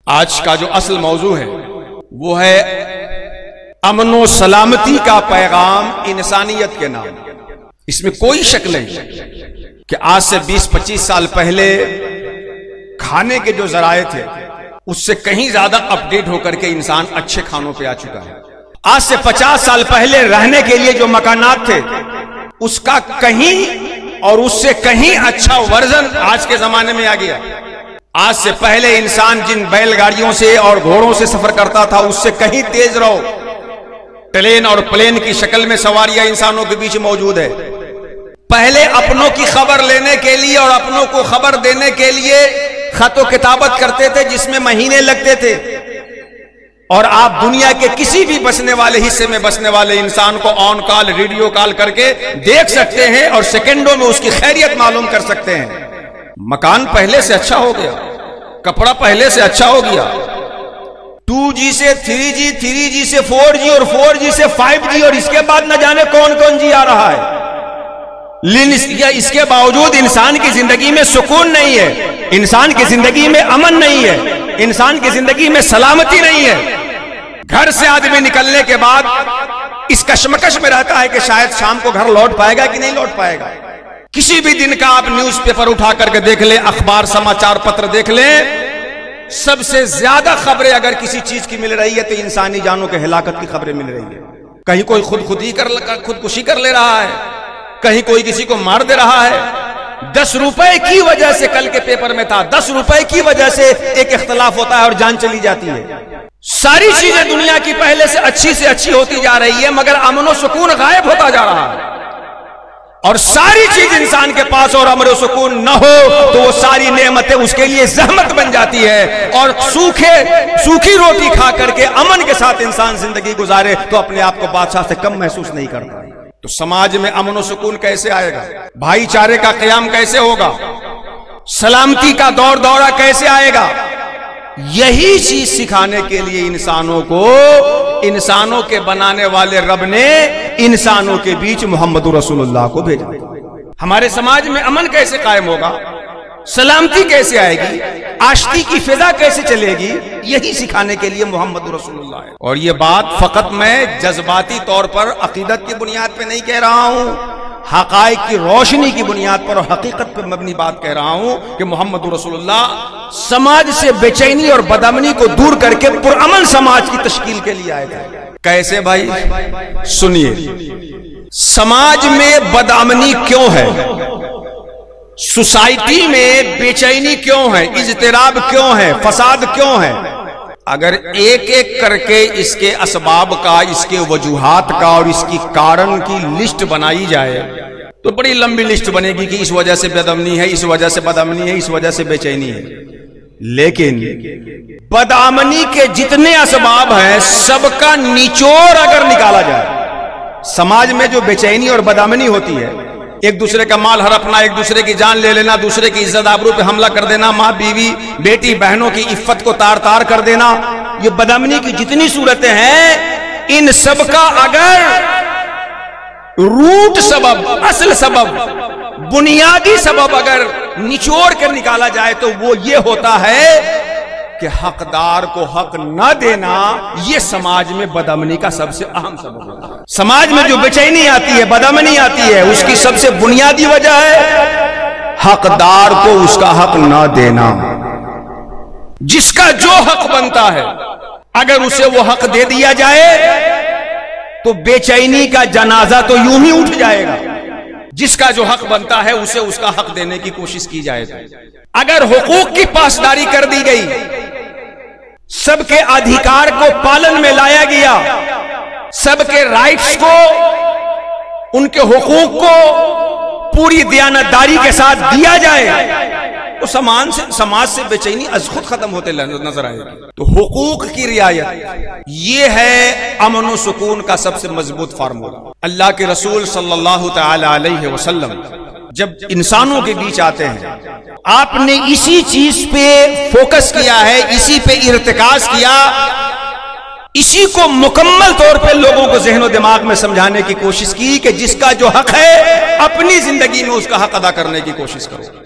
آج کا جو اصل موضوع ہے وہ ہے امن و سلامتی کا پیغام انسانیت کے نام۔ اس میں کوئی شک نہیں کہ آج سے 20-25 سال پہلے کھانے کے جو ذرائع تھے اس سے کہیں زیادہ اپ ڈیٹ ہو کر کے انسان اچھے کھانوں پہ آ چکا ہے۔ آج سے 50 سال پہلے رہنے کے لیے جو مکانات تھے اس کا کہیں اور اس سے کہیں اچھا ورژن آج کے زمانے میں آ گیا۔ آج سے پہلے انسان جن بیل گاڑیوں سے اور گھوڑوں سے سفر کرتا تھا اس سے کہیں تیز رہو ٹرین اور پلین کی شکل میں سواریاں انسانوں کے بیچ موجود ہے۔ پہلے اپنوں کی خبر لینے کے لیے اور اپنوں کو خبر دینے کے لیے خط و کتابت کرتے تھے جس میں مہینے لگتے تھے، اور آپ دنیا کے کسی بھی بسنے والے حصے میں بسنے والے انسان کو آن کال ریڈیو کال کر کے دیکھ سکتے ہیں اور سیکنڈوں میں اس کی خیریت معلوم کر سکتے ہیں۔ مکان پہلے سے اچھا ہو گیا، کپڑا پہلے سے اچھا ہو گیا، 2G سے 3G، 3G سے 4G اور 4G سے 5G، اور اس کے بعد نہ جانے کون کون جی آ رہا ہے۔ اس کے باوجود انسان کی زندگی میں سکون نہیں ہے، انسان کی زندگی میں امن نہیں ہے، انسان کی زندگی میں سلامتی نہیں ہے۔ گھر سے آدمی نکلنے کے بعد اس کشمکش میں رہتا ہے کہ شاید شام کو گھر لوٹ پائے گا کہ نہیں لوٹ پائے گا۔ کسی بھی دن کا آپ نیوز پیپر اٹھا کر کے دیکھ لیں، اخبار سماچار پتر دیکھ لیں، سب سے زیادہ خبریں اگر کسی چیز کی مل رہی ہے تو انسانی جانوں کے ہلاکت کی خبریں مل رہی ہے۔ کہیں کوئی خودکشی کر لے رہا ہے، کہیں کوئی کسی کو مار دے رہا ہے۔ 10 روپے کی وجہ سے کل کے پیپر میں تھا، 10 روپے کی وجہ سے ایک اختلاف ہوتا ہے اور جان چلی جاتی ہے۔ ساری چیزیں دنیا کی پہلے سے اچھی ہوتی جا رہی ہے، مگر امن و سکون غائب ہوتا جا رہا ہے۔ اور ساری چیز انسان کے پاس اور امن و سکون نہ ہو تو وہ ساری نعمتیں اس کے لیے زحمت بن جاتی ہے، اور سوکھی روٹی کھا کر کے امن کے ساتھ انسان زندگی گزارے تو اپنے آپ کو بادشاہ سے کم محسوس نہیں کرتا۔ تو سماج میں امن و سکون کیسے آئے گا؟ بھائی چارے کا قیام کیسے ہوگا؟ سلامتی کا دور دورہ کیسے آئے گا؟ یہی چیز سکھانے کے لیے انسانوں کو انسانوں کے بنانے والے رب نے انسانوں کے بیچ محمد رسول اللہ کو بھیجا۔ ہمارے سماج میں امن کیسے قائم ہوگا؟ سلامتی کیسے آئے گی؟ آشتی کی فضا کیسے چلے گی؟ یہی سکھانے کے لیے محمد رسول اللہ ہے۔ اور یہ بات فقط میں جذباتی طور پر عقیدت کی بنیاد پہ نہیں کہہ رہا ہوں، حقائق کی روشنی کی بنیاد پر اور حقیقت پر مبنی بات کہہ رہا ہوں کہ محمد رسول اللہ سماج سے بے چینی اور بدامنی کو دور کر کے پرامن سماج کی تشکیل کے لیے آئے تھے۔ کیسے بھائی؟ سنیے، سماج میں بدامنی کیوں ہے؟ سوسائٹی میں بے چینی کیوں ہے؟ اضطراب کیوں ہے؟ فساد کیوں ہے؟ اگر ایک ایک کر کے اس کے اسباب کا، اس کے وجوہات کا اور اس کی کارن کی لسٹ بنائی جائے تو بڑی لمبی لسٹ بنے گی کہ اس وجہ سے بدامنی ہے، اس وجہ سے بدامنی ہے، اس وجہ سے بے چینی ہے۔ لیکن بدامنی کے جتنے اسباب ہیں سب کا نچوڑ اگر نکالا جائے، سماج میں جو بے چینی اور بدامنی ہوتی ہے، ایک دوسرے کا مال ہڑپنا، ایک دوسرے کی جان لے لینا، دوسرے کی عزت آبرو پہ حملہ کر دینا، ماں بیوی بیٹی بہنوں کی عفت کو تار تار کر دینا، یہ بدامنی کی جتنی صورتیں ہیں، ان سب کا اگر روٹ سبب، اصل سبب، بنیادی سبب اگر نچوڑ کر نکالا جائے تو وہ یہ ہوتا ہے کہ حقدار کو حق نہ دینا یہ سماج میں بدامنی کا سب سے اہم سبب ہوتا ہے۔ سماج میں جو بے چینی آتی ہے، بدامنی آتی ہے، اس کی سب سے بنیادی وجہ ہے حقدار کو اس کا حق نہ دینا۔ جس کا جو حق بنتا ہے اگر اسے وہ حق دے دیا جائے تو بے چینی کا جنازہ تو یوں ہی اٹھ جائے گا۔ جس کا جو حق بنتا ہے اسے اس کا حق دینے کی کوشش کی جائے گا۔ اگر حقوق کی پاسداری کر دی گئی، سب کے ادھیکار کو پالن میں لایا گیا، سب کے رائٹس کو، ان کے حقوق کو پوری دیانتداری کے ساتھ دیا جائے تو سماج سے بے چینی از خود ختم ہوتے نظر آئے گی۔ تو حقوق کی رعایت یہ ہے امن و سکون کا سب سے مضبوط فارمولا۔ اللہ کے رسول صلی اللہ تعالی علیہ وسلم جب انسانوں کے بیچ آتے ہیں، آپ نے اسی چیز پہ فوکس کیا ہے، اسی پہ ارتکاز کیا، اسی کو مکمل طور پہ لوگوں کو ذہن و دماغ میں سمجھانے کی کوشش کی کہ جس کا جو حق ہے اپنی زندگی میں اس کا حق ادا کرنے کی کوشش کرو۔